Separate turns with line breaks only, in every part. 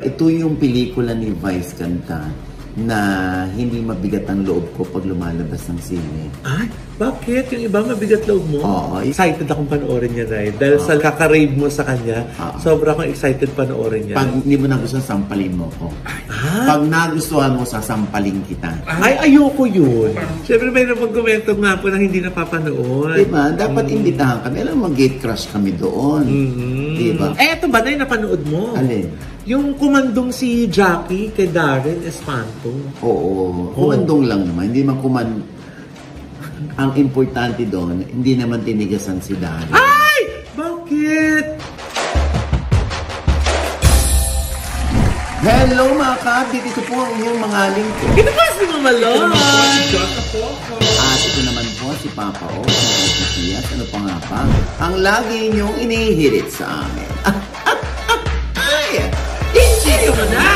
Ito yung pelikula ni Vice Ganda na hindi mabigat ang loob ko pag lumalabas ng sine.
Ay, bakit? Yung iba mabigat loob mo?
Oo.
Excited akong panoorin niya, Ray. Dahil sa kakarave mo sa kanya, sobra akong excited panoorin niya.
Pag hindi mo nagustuhan, sampalin mo ko. Pag nagustuhan mo, sasampalin kita.
Ay, ayoko yun. Siyempre may napag-komento nga po na hindi napapanood.
Diba? Dapat imbitahan kami. Alam mo, gate crush kami doon. Diba?
Eh, ito ba na yung napanood mo?
Alin?
Yung kumandong si Jackie kay Darren Espanto.
Oo. Kumandong lang naman. Hindi man ang importante doon, hindi naman tinigasan si Darren.
Ay! Bakit?
Hello mga kabit! Ito po ang inyong mga lingkod.
Ito ba si Mama Lon?
At ito naman po si Papa O, si Tiyas. Ano pa nga pa? Ang lagi niyong inihirit sa amin. Ay!
Hindi mo na!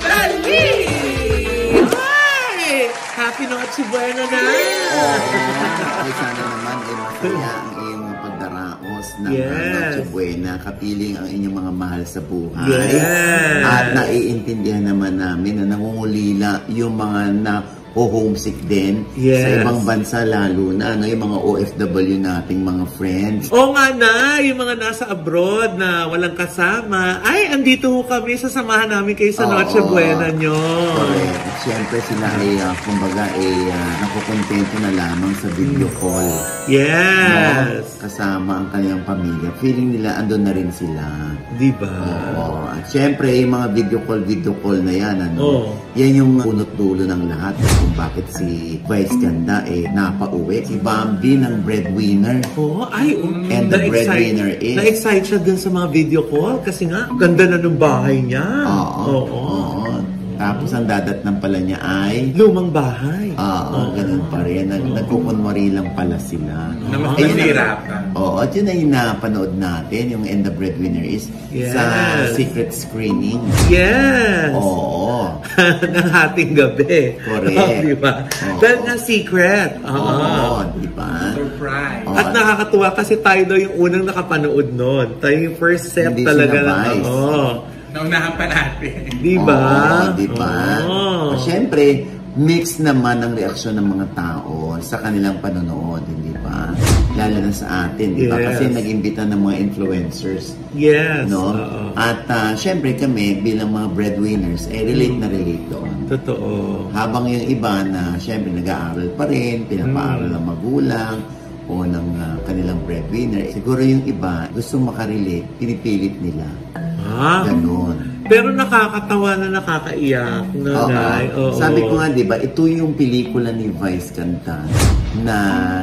Dali! Ay! Happy Noche Buena na!
Ay, sana naman ay masaya ang iyong pagdaraos ng Noche Buena, kapiling ang inyong mga mahal sa buhay.
Yes.
At naiintindihan naman namin na nangungulila yung mga homesick din sa ibang bansa, lalo na yung mga OFW nating mga friends.
Oo nga na, yung mga nasa abroad na walang kasama. Ay, andito ho kami, sasamahan namin kayo sa Noche Buena nyo.
Correct. Siyempre sila ay, kumbaga, nakukontento na lamang sa video call.
Yes.
No? Kasama ang kanilang pamilya. Feeling nila andun na rin sila.
Diba?
Oo. At siyempre, yung mga video call na yan, yan yung punot dulo ng lahat. Kung bakit si Vice Ganda napauwi. Si Bambi ng breadwinner. And the breadwinner is...
Na-excite siya dun sa mga video call kasi nga, ganda na ng bahay niya.
Oo. Tapos ang dadatnan pala niya ay...
lumang bahay.
Ganun pa rin. Nagkukunwari lang pala sila.
Nasirapan.
Oo, at yun ay napanood natin, yung And the Breadwinner is sa secret screening.
Yes!
Oo.
Ng hating gabi.
Correct.
Diba? Dahil nga secret.
Oo, diba?
Surprise.
At nakakatuwa kasi tayo daw yung unang nakapanood nun. Tayo yung first set
hindi
talaga.
Naunahan pa natin.
Diba?
Diba? Siyempre, mix naman ang reaksyon ng mga tao sa kanilang panonood, hindi ba? Lalo na sa atin, di ba? Kasi nag-imbita ng mga influencers.
Yes.
No? At siyempre kami, bilang mga breadwinners, relate na relate doon.
Totoo.
Habang yung iba na siyempre nag-aaral pa rin, pinapaaral ng magulang, o ng kanilang breadwinner. Siguro yung iba, gustong makarelate, pinipilit nila. Ganon.
Pero nakakatawa na nakakaiyak.
Sabi ko nga, di ba, ito yung pelikula ni Vice Ganda na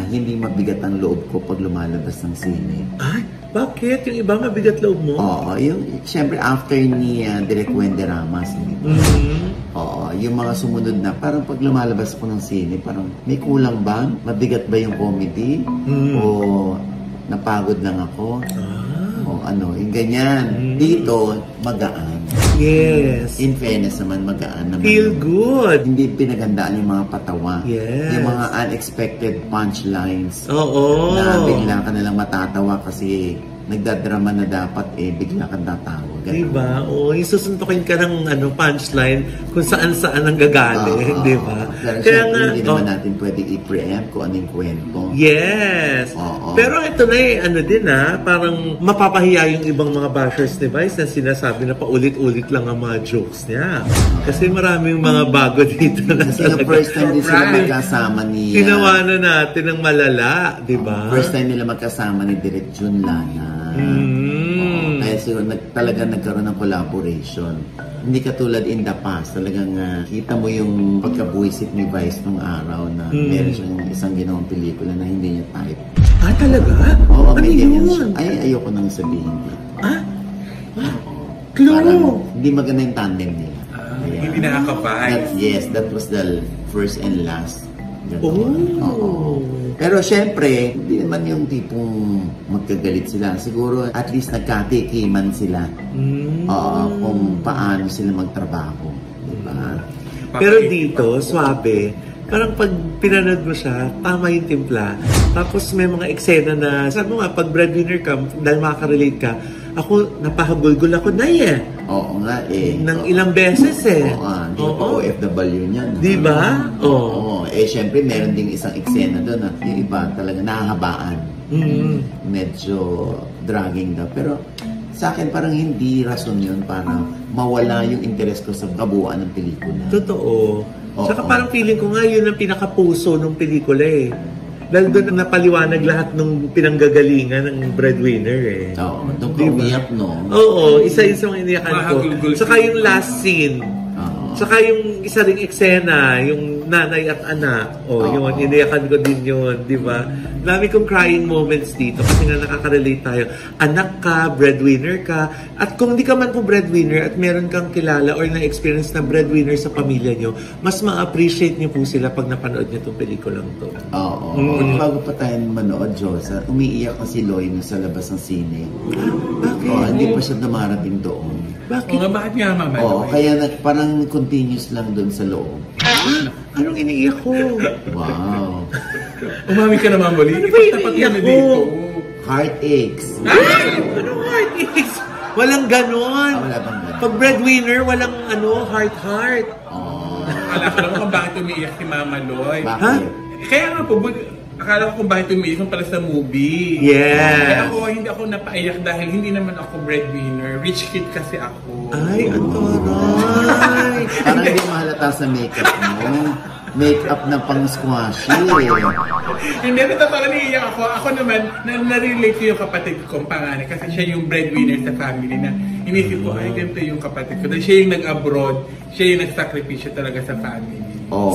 hindi mabigat ang loob ko pag lumalabas ng sine.
Ay, bakit? Yung iba mabigat loob mo?
Oo, siyempre after ni Direk Wendy Ramos. Oo, yung mga sumunod na, parang pag lumalabas ko ng sine, parang may kulang ba? Mabigat ba yung comedy? O napagod lang ako? O yung ganyan. Dito, magaan.
Yes.
In fairness naman, magaan naman.
Feel good.
Hindi pinagandaan yung mga patawa.
Yes.
Yung mga unexpected punchlines.
Oo.
Na bigla ka nalang matatawa kasi nagdadrama na dapat bigla kang tatawa.
Diba? O, susuntukin ka ng punchline kung saan-saan ang gagaling. Diba?
Kaya nga, hindi naman natin pwede i-preempt kung anong kwento.
Yes. Pero ito na din parang mapapahiya yung ibang mga bashers ni Vice na sinasabi na paulit-ulit lang ang mga jokes niya. Kasi maraming mga bago dito na
kasi the first time din sila magkasama ni...
Tinawanan natin ng malala, diba?
First time nila magkasama ni Direk Jun Lana. Kaya siguro talagang nagkaroon ng collaboration. Hindi katulad in the past, talagang kita mo yung pagkabuisit ni Vice nung araw na meron siyang isang ginawang pelikula na hindi niya type.
Talaga?
Oo, may ganyan siya. Ay, ayoko nang sabihin dito.
Clue!
Parang hindi maganda yung tandem nila.
Hindi nakaka-vibe.
Yes, that was the first and last. Oo. Pero syempre, hindi naman yung tipong magkagalit sila. Siguro at least nagkatikiman sila. Kung paano sila magtrabaho. Diba?
Pero dito, swabe, parang pag pinanood mo siya, tama yung timpla. Tapos may mga eksena na, sabi mo nga, pag breadwinner ka, dahil makaka-relate ka, Ako, napahagulgol ako na
Oo nga eh.
Nang ilang beses
Oo, hindi pa OFW niyan.
Di ba?
Oo. Syempre, meron ding isang eksena doon na yung iba talaga nahahabaan. Medyo dragging daw. Pero sa akin parang hindi rason yun para mawala yung interest ko sa kabuuan ng pelikula.
Totoo. Saka parang feeling ko nga yun ang pinakapuso ng pelikula eh. Dahil doon napaliwanag lahat ng pinanggagalingan ng breadwinner eh.
Oo, doon ka umiyak, no?
Oo, isa-isa ang iniyakan ko. Saka yung last scene. Saka yung isa ring eksena, yung nanay at anak. Yun, iniyakan ko din yun, di ba? Dami kong crying moments dito kasi nga nakaka-relate tayo. Anak ka, breadwinner ka, at kung hindi ka man po breadwinner at meron kang kilala or na-experience na breadwinner sa pamilya nyo, mas ma-appreciate nyo po sila pag napanood nyo itong pelikulang to.
Oo. Bago pa tayo manood, Josa, umiiyak na si Loy sa labas ng sine.
Bakit?
Hindi pa siya dumarating doon.
Bakit?
Bakit nga, Mama?
Kaya parang continuous lang doon sa loob.
Anong iniiyak ko?
Wow.
Umami ka naman, Molly.
Ano ba iniiyak ko?
Heartaches.
Anong heartaches? Walang ganon.
Wala bang ganon?
Pag breadwinner, walang heart-heart.
Alam ko kung bakit umiiyak si Mama Loy.
Bakit?
Kaya nga po, akala ko kung bakit umiiyak pala sa movie.
Yes.
Kaya hindi ako napaiyak dahil hindi naman ako breadwinner. Rich kid kasi ako.
Ay, ang taray.
Parang hindi mahalata sa makeup mo. Makeup na pang-squashy.
Hindi, totoo naiiyak ako. Ako naman, na-relate ko yung kapatid kong panganay kasi siya yung breadwinner sa family na inisip ko, ay, ganito yung kapatid ko. Dahil siya yung nag-abroad, siya yung nagsakripisyo talaga sa family.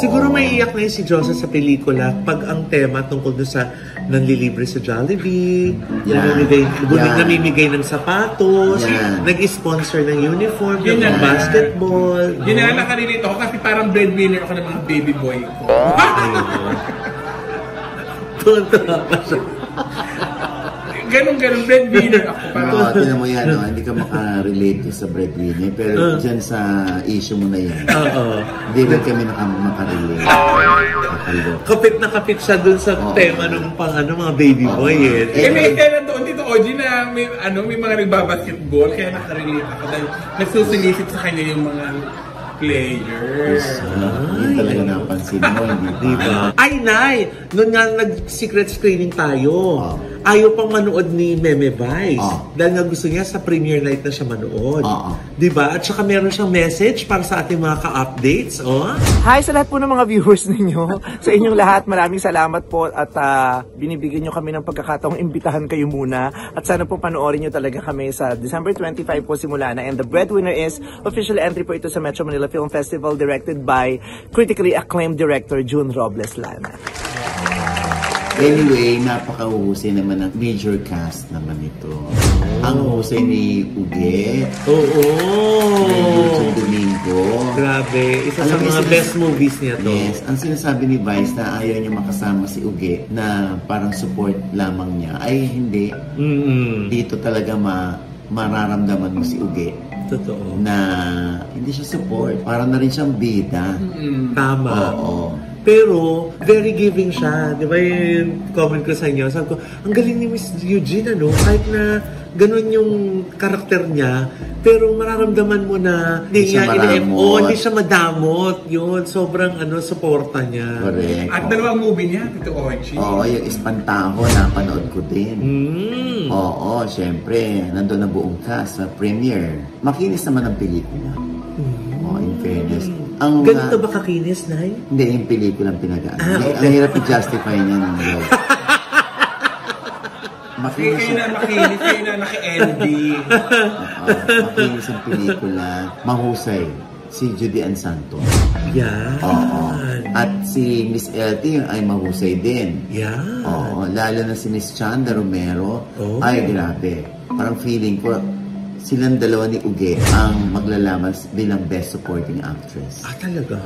Siguro may iyak na yun si Josa sa pelikula pag ang tema tungkol doon sa nanlilibre sa Jollibee, namimigay ng sapatos, nag-sponsor ng uniform, ng basketball.
Yun na nakarelate ako kasi parang breadwinner ako ng mga baby boy ko.
Tuntua pa siya.
Ganun, breadwinner ako.
Tinan mo yan, hindi ka makarelate sa breadwinner. Pero dyan sa issue mo na yan, hindi rin kami makarelate.
Kapit na kapit siya dun sa tema ng mga baby boy eh.
May eksena doon dito, Oji, na may mga nagbabasketball, kaya nakarelate ako dahil nagsusulisit sa kanya yung mga players.
Hindi talaga napansin mo, hindi ba?
Ay, Nay! Noon nga nag-secret screening tayo. Ayaw pang manood ni Meme Vice. Dahil nga gusto niya sa premiere night na siya manood. Diba? At saka meron siyang message para sa ating mga ka-updates.
Hi sa lahat po ng mga viewers ninyo. Sa inyong lahat, maraming salamat po at binibigyan nyo kami ng pagkakataong imbitahan kayo muna. At sana po panoorin nyo talaga kami sa December 25 po simula na. And the breadwinner is official entry po ito sa Metro Manila Film Festival directed by critically acclaimed director June Robles Lana.
Anyway, napaka-uhusay naman ng major cast naman ito. Ang husay ni Uge. Yung Domingo.
Grabe. Isa sa mga best movies niya to.
Yes. Ang sinasabi ni Vice na ayaw niya makasama si Uge na parang support lamang niya. Ay, hindi. Dito talaga mararamdaman mo si Uge.
Totoo.
Na hindi siya support. Parang na rin siyang bida.
Tama.
Oo.
Pero, very giving siya. Di ba yung comment ko sa inyo? Sabi ko, ang galing ni Miss Eugene, kahit na ganun yung karakter niya, pero mararamdaman mo na hindi siya madamot. Yun, sobrang suporta niya.
Correct.
At dalawang movie niya, Tito Ochi.
Oo, yung Espantaho, napanood ko din. Oo, syempre, nandun na buong cast sa premiere. Makinis naman ang pelikula. In fairness.
Ganito ba kakinis, Nay?
Hindi, yung pelikulang pinagaan.
Okay.
Ang hirap i-justify niya ng love.
Kayo na naki-ending.
Makinis ang pelikula. Mahusay. Si Judy Ann Santos.
Yan.
Oo. At si Miss LT ay mahusay din.
Yan.
Oo. Lalo na si Miss Chanda Romero. Ay, grabe. Parang feeling ko, silang dalawa ni Uge ang maglalaman bilang Best Supporting Actress.
Talaga?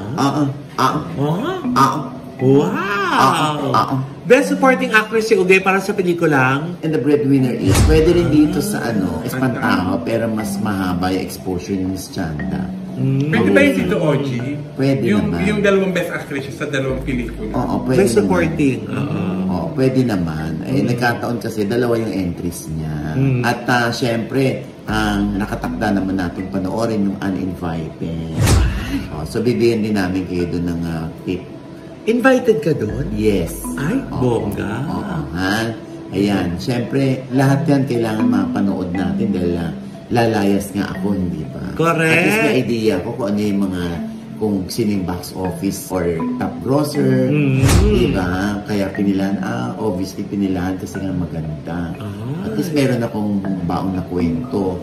Wow!
Best Supporting Actress si Uge para sa pelikulang?
And the breadwinner is, pwede rin dito sa Espantaho, pero mas mahaba yung exposure ni Miss Chanda.
Pwede ba yung Tito Ochi?
Pwede naman.
Yung dalawang best actress sa dalawang pelikula.
Oo, pwede
Best Supporting.
Oo, pwede naman. Nagkataon kasi dalawa yung entries niya. At syempre, ang nakatakda naman natin panoorin yung Uninvited. So, bibigyan din namin kayo doon ng tip.
Invited ka doon?
Yes.
Ay, bongga.
Ha? Ayan. Syempre, lahat yan kailangan mapanood natin dahil lalayas nga ako, hindi ba?
Correct.
At least may idea ko kung ano yung mga kung sino yung box office or top grosser, di ba? Kaya pinilahan, obviously pinilahan kasi nga maganda. At least meron akong baong na kwento.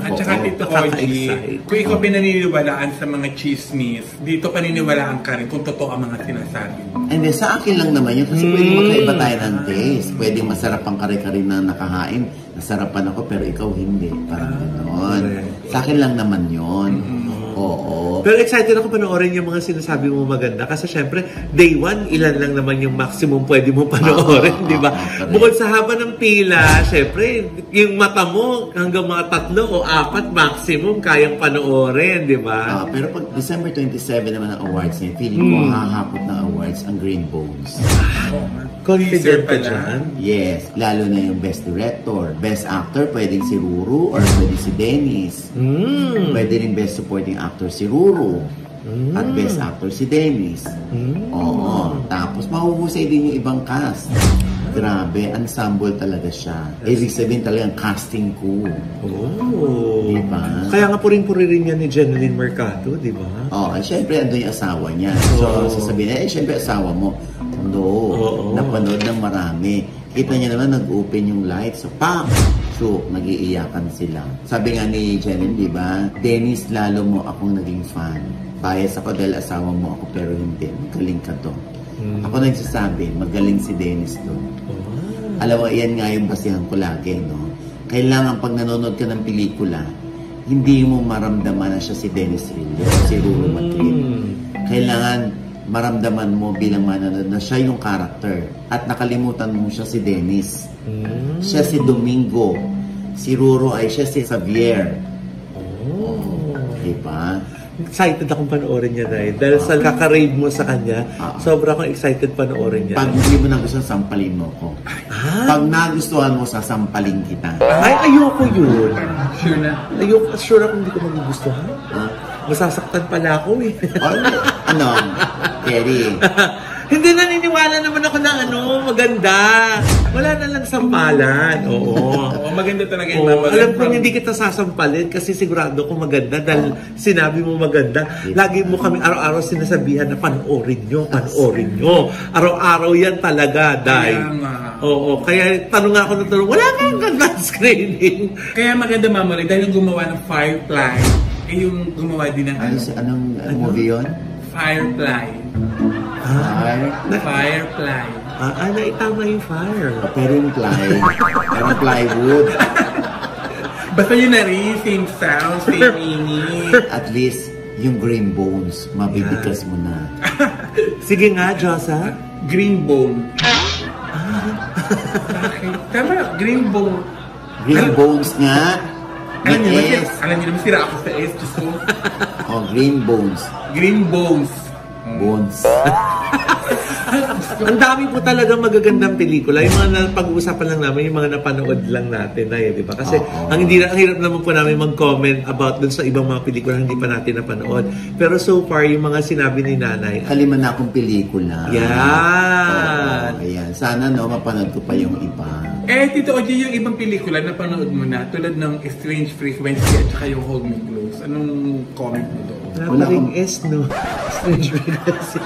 At saka Tito Ogie, kung ikaw pinaniniwalaan sa mga chismis, dito paniniwalaan ka rin kung totoo ang mga sinasabi.
And then, sa akin lang naman yun, kasi pwede magkaiba tayo ng taste. Pwede masarap ang kare-kare na nakahain, nasarapan ako, pero ikaw hindi. Parang gano'n. Sa akin lang naman yun. Oo.
Pero excited ako panoorin yung mga sinasabi mo maganda kasi syempre, day one, ilan lang naman yung maximum pwede mo panoorin, di ba? Bukod sa haba ng pila, syempre, yung mata mo hanggang mga 3 o 4 maximum kayang panoorin, di ba?
Pero pag December 27 naman ang awards niya, feeling ko hahakot ng awards ang Green Bones.
Confident ka dyan?
Yes, lalo na yung Best Director. Best Actor, pwedeng si Ruru or pwede si Dennis. Pwede rin Best Supporting Actor si Ruru. At Best Actor si Dennis. Oo. Tapos mahuhusay din yung ibang cast. Grabe, ensemble talaga siya. Ibig sabihin talagang casting ko.
Oh.
Diba?
Kaya nga puring-puri rin yan ni Jeneline Mercado, di ba?
Oo, syempre andun yung asawa niya. So, sasabihin niya, syempre asawa mo. No, napanood ng marami. Kita niya naman, nag-open yung lights. So, pam! So, nag-iiyakan sila. Sabi nga ni Jeneline, di ba? Dennis, lalo mo akong naging fan. Bias ako dahil asawa mo ako, pero hindi. Magaling ka to. Ako nagsasabi, magaling si Dennis doon. Alam mo, yan nga yung basihan ko lagi, no? Kailangan pag nanonood ka ng pelikula, hindi mo maramdaman na siya si Dennis Rillo o si Ruru Madrid. Kailangan maramdaman mo bilang manonood na siya yung character at nakalimutan mo siya si Dennis. Siya si Domingo. Si Ruru ay siya si Xavier. Diba?
Excited akong panoorin niya, Nay. Dahil sa kaka-rave mo sa kanya, sobra akong excited panoorin niya.
Pag hindi mo nagustuhan, sampalin mo ko. Pag nagustuhan mo, sasampalin kita.
Ay, ayoko yun.
Sure na.
Sure ako hindi ko magugustuhan. Masasaktan pala ako eh.
Ano? Kerry.
Hindi, naniniwala naman ako na maganda. Wala na lang sampalan. Oo.
Maganda talaga yung
alam ko hindi kita sasampalin kasi sigurado ko maganda dahil sinabi mo maganda. Lagi mo kami araw-araw sinasabihan na panoorin nyo. Araw-araw yan talaga, Day. Oo. Kaya tanong nga ako ng tanong, wala kang ganda screening.
Kaya maganda, Mamali, dahil yung gumawa ng Firefly, yung gumawa din ng
Anong movie yun?
Firefly. Firefly.
Naitama yung fire.
Pero yung parang plywood.
Basta yun na rin, same sound, same meaning.
At least, yung Green Bones, mabibigkas mo na.
Sige nga, Josa.
Green Bone. Tama, Green Bone.
Green Bones nga.
Alam niyo naman sira ako sa S. Just
Green Bones.
Green Bones.
Bones.
Ang dami po talaga magagandang pelikula. Yung mga pag-uusapan lang namin, yung mga napanood lang natin na di ba? Kasi ang hirap naman po namin mag-comment about dun sa ibang mga pelikula na hindi pa natin napanood. Pero so far, yung mga sinabi ni Nanay,
Kalima na akong pelikula.
Yan.
Ayan. Sana mapanood ko pa yung iba.
Tito Ogie, yung ibang pelikula na panood mo na, tulad ng Strange Frequency at saka yung Hold Me Close. Anong comment mo doon?
Wala ring S, no? Strange Frequency.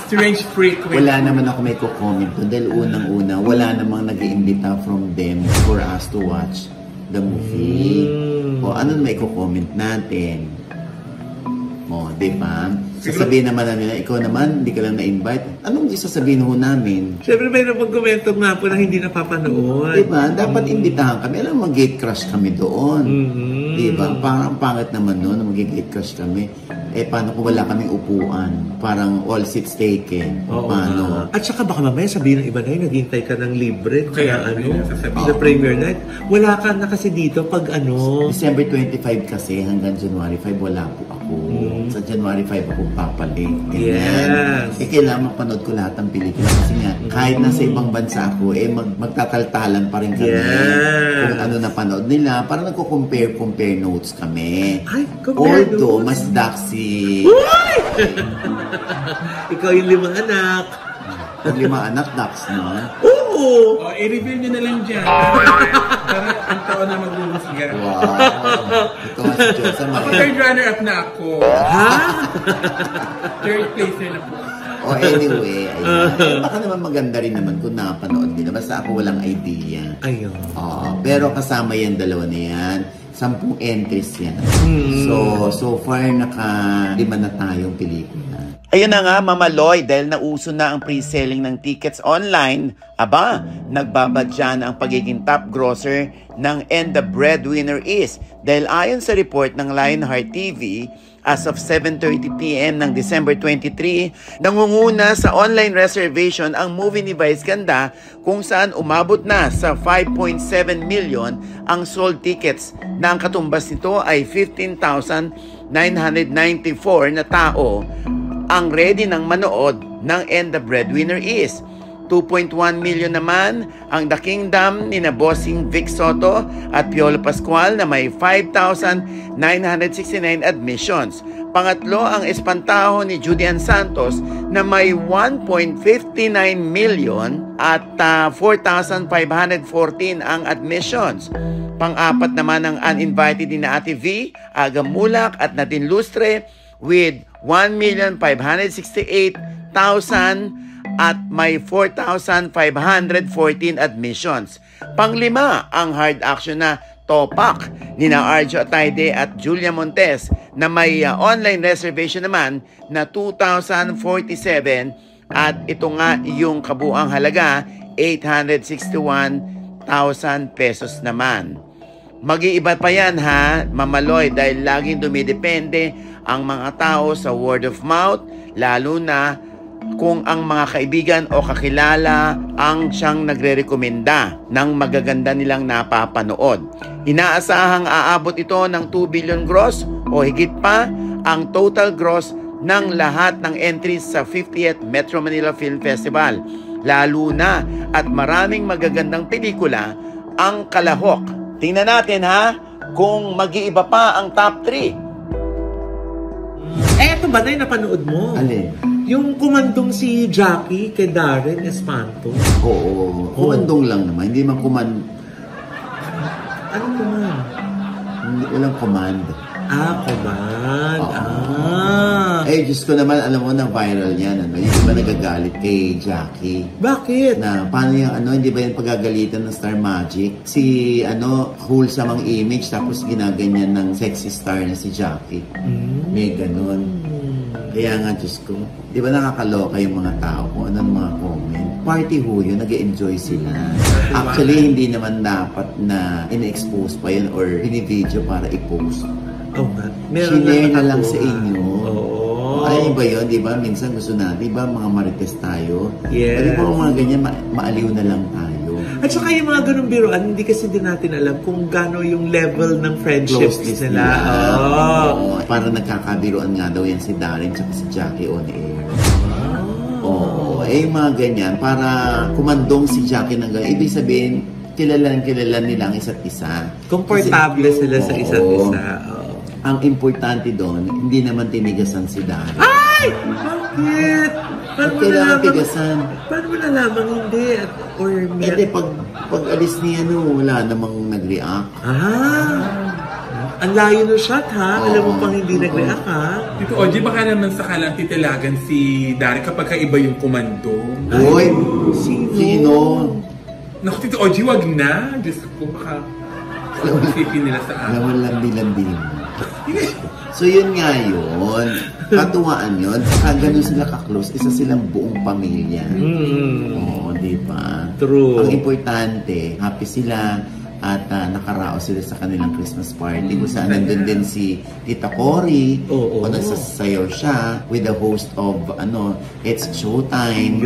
Strange Frequency.
Wala naman ako may comment doon dahil unang-una, wala namang nag-iimbita from them for us to watch the movie. O ano may comment natin? O, di ba? Sasabihin naman nila, ikaw naman, hindi ka lang na-invite. Anong sasabihin ho namin?
Siyempre, mayroon pag-komento nga po na hindi napapanood.
Di ba? Dapat imbitahan kami. Alam mo, gate crush kami doon. Di ba? Parang pangit naman noon na mag-gate crush kami. paano kung wala kaming upuan? Parang all seats taken.
Oo
Paano?
nga. At saka baka mamaya sabihin ng iba na naghintay ka ng libre.
Kaya,
Kaya
sasabihin.
sa premiere night. Wala ka na kasi dito pag
December 25 kasi hanggang January 5 wala po ako. Sa January 5 ako papalit.
Yes.
Kailangan mapanood ko lahat ng pelikula kasi nga kahit nasa ibang bansa ako, magtataltalan pa rin kami.
Yes.
Kung ano napanood nila. Parang nagko-compare notes kami.
Ay, compare
Although,
notes?
mas daksi.
Ikaw yung 5 anak.
Pag 5 anak, dax, no?
Oo!
O, i-reveal nyo na lang dyan. Para ang taon na magbumusga.
Wow. Ito nga si Diyosa.
Ako third runner-up na ako.
Ha?
Third placer na po.
Oh, anyway, ayun. Baka naman maganda rin naman kung napanood nila. Basta ako walang idea.
Ayun.
Pero kasama yan, dalawa na yan. 10 entries yan. So far, naka-5 na tayong pelikula. Ayun na nga, Mama Loy, dahil nauso na ang pre-selling ng tickets online, aba, nagbabadya na ang pagiging top grosser ng And the Breadwinner Is. Dahil ayon sa report ng Lionheart TV, as of 7:30 p.m. ng December 23, nangunguna sa online reservation ang movie ni Vice Ganda kung saan umabot na sa 5.7 million ang sold tickets na ang katumbas nito ay 15,994 na tao ang ready ng manood ng And the Breadwinner Is. 2.1 million naman ang The Kingdom ni na Bossing Vic Soto at Piolo Pascual na may 5,969 admissions. Pangatlo ang Espantaho ni Judian Santos na may 1.59 million at 4,514 ang admissions. Pang-apat naman ang Uninvited ni na Ate V, Aga Mulak at Nadine Lustre with 1,568,000 at may 4,514 admissions. Panglima ang hard action na Topak ni na Arjo Atayde at Julia Montes na may online reservation naman na 2,047 at ito nga yung kabuang halaga 861,000 pesos naman. Mag-iiba pa yan ha, Mamaloy, dahil laging dumidepende ang mga tao sa word of mouth, lalo na kung ang mga kaibigan o kakilala ang siyang nagre-rekomenda ng magaganda nilang napapanood. Inaasahang aabot ito ng 2 billion gross o higit pa ang total gross ng lahat ng entries sa 50th Metro Manila Film Festival. Lalo na at maraming magagandang pelikula ang kalahok. Tingnan natin ha kung mag-iiba pa ang top 3.
Eto ba na yung napanood mo?
Alin?
Yung kumandong si Jackie kay Darren Espanto.
Oo. Kumandong lang naman. Hindi man
Ano naman?
Walang command.
Command.
Diyos ko naman, alam mo, nang viral yan. Ano? Yung iba nagagalit kay Jackie.
Bakit?
Na, paano yung hindi ba yung pagagalitan ng Star Magic? Si, wholesome ang image, tapos ginaganyan ng sexy star na si Jackie. May ganun. Kaya nga, Diyos ko, di ba nakakaloka yung mga tao kung anong mga comment? Party ho yun, nag-enjoy sila. Actually, hindi naman dapat na in-expose pa yun or ini-video para i-post. Sinare na lang sa inyo. Ay ba yun, di ba? Minsan gusto natin, di ba, mga marites tayo?
Yes.
Di ba mga ganyan, maaliw na lang tayo.
At saka yung mga ganung biruan, hindi kasi din natin alam kung gano'n yung level ng friendships nila.
Para nagkakabiruan nga daw yan si Darren tsaka si Jackie on air. Mga ganyan. Para kumandong si Jackie ng ganyan. Ibig sabihin, kilala nila ang isa't isa.
Komportable sila sa isa't isa.
Ang importante doon, hindi naman tinigasan si Darren.
Ay! Bakit?
Kailangan tigasan.
Paano mo nalaman hindi?
Pag alis niya, wala namang nag-react.
Ang layo ng shot ha. Alam mo pang hindi nag-react ha.
Tito Oji, baka naman sakalang titilagan si Darren kapag kaiba yung komando.
Uy! Sino?
Naku, Tito Oji, wag na. Diyos ko, baka isipin nila sa akin.
Alam mo, lambi-lambi mo. So yun nga yun. Katuwaan yun. Saka ganun sila ka-close. Isa silang buong pamilya. Oo, di ba?
True.
Ang importante, happy sila. at nakaraos sila sa kanilang Christmas party kung saan nandun din si Tita Cory o nagsasayaw siya with the host of It's Showtime.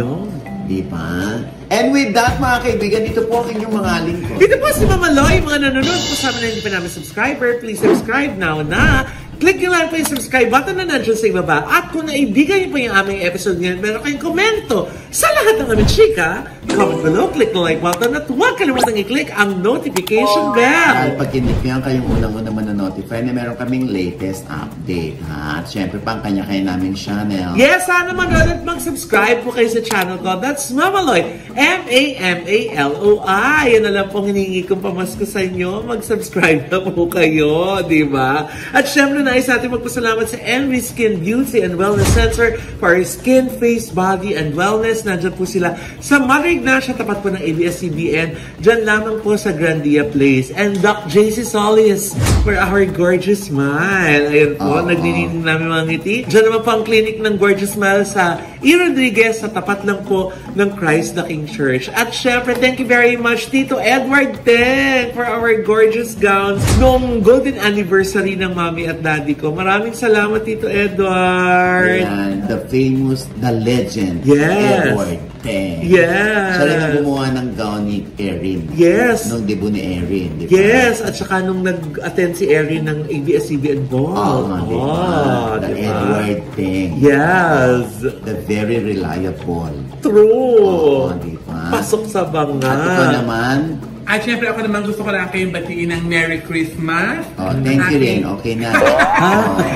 Di ba? And with that, mga kaibigan, dito po ang inyong mga lingkod.
Dito po si Mama Loy, mga nanonood po sa amin na hindi pa namin subscriber. Please subscribe now na. Click nyo lang po yung subscribe button na nandiyan sa ibaba. At kung naibigan nyo po yung aming episode ngayon, meron kayong komento sa lahat ng aming chika, comment below, click the like button at huwag kalimutang i-click ang notification bell.
Dahil pag kinipyan kayong unang-una man-notify na meron kaming latest update. Ha? At syempre pa ang kanya-kanya naming channel.
Yes, sana manood at mag-subscribe po kayo sa channel ko. That's Mamaloy. M-A-M-A-L-O-I. Yan na lang pong hinihingi kong pamasko sa inyo. Mag-subscribe na po kayo, di ba? At syempre, nais natin magpasalamat sa Envy Skin Beauty and Wellness Center for our skin, face, body, and wellness. Nandiyan po sila sa Mother Ignacia, tapat po ng ABS-CBN. Diyan lamang po sa Grandia Place. And Doc JC Solis for our gorgeous smile. Ayan po, naglilinis namin mga ngiti. Diyan naman po ang clinic ng Gorgeous Smile sa E. Rodriguez, sa tapat lang po ng Christ the King Church. At syempre, thank you very much, Tito Edward Teng, for our gorgeous gowns noong golden anniversary ng Mami at Daddy ko. Maraming salamat, Tito Edward.
Ayan, the famous, the legend,
Yes.
Edward Teng.
Yes.
Siya rin ang gumawa ng gown ni Erin.
Yes.
Nung debut ni Erin, di ba?
Yes, at saka nung nag-attend si Erin ng ABS-CBN Ball.
Di ba? The
diba?
Edward Teng.
Yes.
The very reliable.
True.
Di ba?
Pasok sa banga.
At ito naman,
At syempre ako naman gusto ko lang kayong batiin ng Merry Christmas.
thank you rin. Okay na.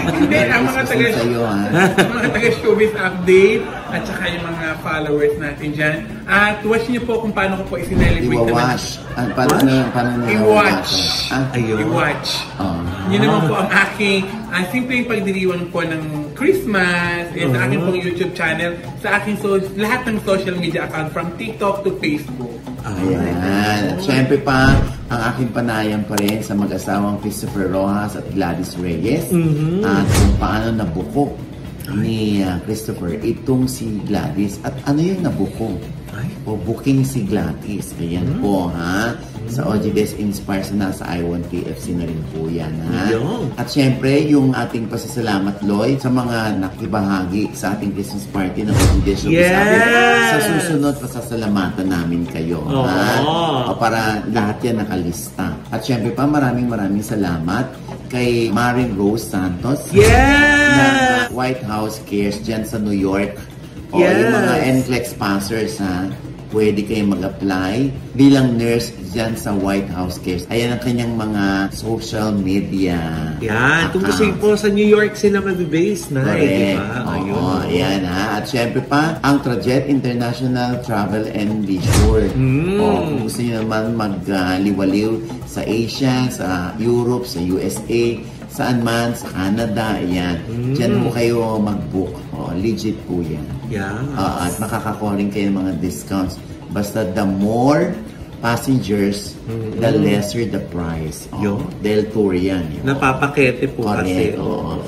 Hindi, ang mga taga
sa'yo, ha?
ang mga taga-showbiz update at saka yung mga followers natin dyan. At watch niyo po kung paano ko po isinelebrate
Iwa-wash. Paano
I-watch.
Ayun.
I-watch. Yun naman po ang aking simpleng pagdiriwang po ng Christmas sa aking pong YouTube channel, sa aking lahat ng social media account from TikTok to Facebook.
Ayan. At syempre pa, ang aking panayam pa rin sa mag-asawang Christopher Rojas at Gladys Reyes. At kung paano nabuko ni Christopher itong si Gladys. At ano yung nabuko? O booking si Gladys. Ayan po, ha? Sa OGDS Inspires na nasa I1PFC na rin po yan, ha? At syempre, yung ating pasasalamat, Lloyd, sa mga nakibahagi sa ating Christmas party ng OGDS Showbiz Update. Sa susunod, pasasalamatan namin kayo, ha? O para lahat yan nakalista. At syempre pa, maraming salamat kay Maring Rose Santos ng White House Cares dyan sa New York. O yung mga NCLEX sponsors, ha? Pwede kayong mag-apply bilang nurse dyan sa White House Cares. Ayan ang kanyang mga social media.
Yan. Kung gusto po sa New York sila mag-base na.
Correct.
Diba?
Ayan, ha. At syempre pa, ang Trajet International Travel and Leisure. Kung gusto nyo naman magliwaliw sa Asia, sa Europe, sa USA, saan man, sa Canada, ayan. Diyan mo kayo mag-book. Legit po yan. At makakakuha rin kayo ng mga discounts. Basta the more passengers, the lesser the price. Del Tour yan.
Napapakete po kasi.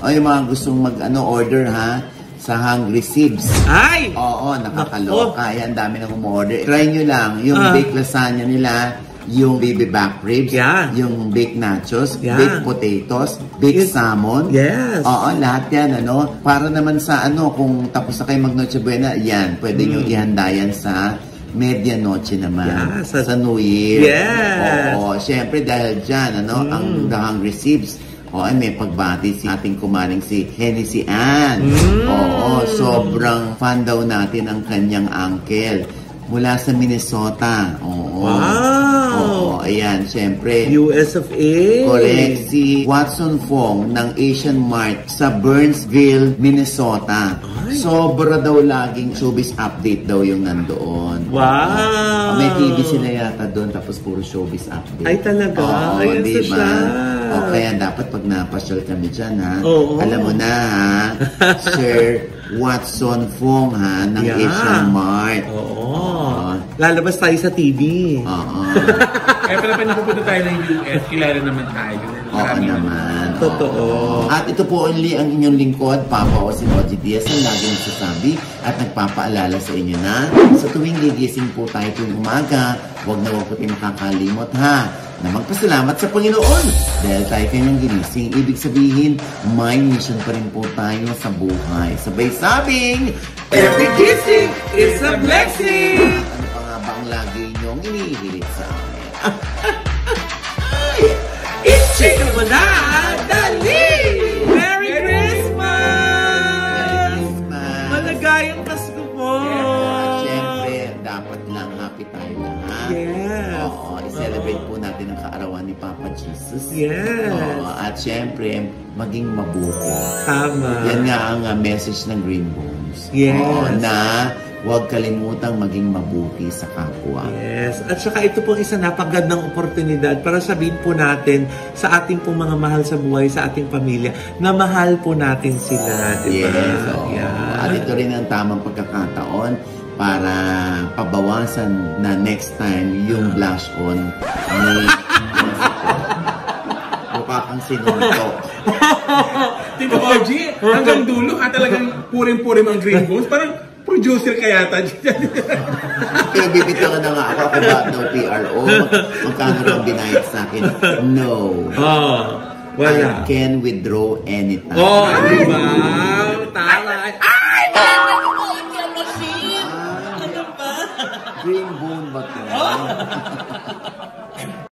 Yung mga gustong mag-order, ha? Sa Hungry Sibs.
Ay!
Oo, nakakaloka. Ayan, dami nang umorder. Try nyo lang. Yung baked lasagna nila, yung baby back ribs, yung baked nachos, baked potatoes, baked salmon. Oo, lahat yan, para naman sa kung tapos na kayo mag-Noche Buena, yan, pwede nyo ihanda yan sa medianoche naman. Sa New Year. Oo, syempre dahil dyan, ang The Hungry Sibs, may pagbati si ating kumaring si Hennessy Ann. Sobrang fan daw natin ang kanyang uncle. Mula sa Minnesota. Ayan, syempre.
US of A.
Correct. Si Watson Fong ng Asian Mart sa Burnsville, Minnesota. Sobra daw laging showbiz update daw yung nandoon.
Wow!
May TV sila yata doon, tapos puro showbiz update.
Ay, talaga? Ayun
diba?
siya.
Kaya dapat pag napasyal kami dyan, ha? Alam mo na, ha? Sir Watson Fong, ha? Ng Asian Mart.
Lalabas tayo sa TV.
Kaya pala pa napupunta tayo ng US, kilala naman tayo.
Naman.
Totoo.
At ito po only ang inyong lingkod, Papa o si Ogie Diaz, ang laging nagsasabi at nagpapaalala sa inyo na sa tuwing gigising po tayo tuwing umaga, huwag na huwag po tayo makakalimot, ha? na magpasalamat sa Panginoon dahil tayo kanyang ginising. Ibig sabihin, may mission pa rin po tayo sa buhay. Sabay sabing,
Every gising is a blessing!
ano pa nga ba ang lagi niyong inihirit sa amin?
Ichika mo na! Dali! Merry Christmas! Malagayang Pasko po!
At syempre, dapat lang happy tayo lahat.
Yes.
Oo, i-celebrate po natin ang kaarawan ni Papa Jesus.
Yes.
Oo, at syempre, maging mabuti.
Tama.
Yan nga ang message ng Green Bones.
Yes.
Oo, na huwag kalimutang maging mabuti sa kapwa.
Yes. At saka ito pong isa napagandang oportunidad para sabihin po natin sa ating pong mga mahal sa buhay, sa ating pamilya, na mahal po natin sila. Diba?
Yes. Oo.
Yeah.
At ito rin ang tamang pagkakataon para pabawasan na next time yung blush on ni mukha kang sinuntok.
Tito Oji, hanggang dulo ka talagang puring-puring ang Green Bones. Parang producer ka yata.
Kaya bibitangan na nga ako ba no PRO? Magkano raw binayad sa akin? No.
Oh, wala.
I can withdraw anytime.
Oh, diba? Tama. Ay!
Green Bone ba ito?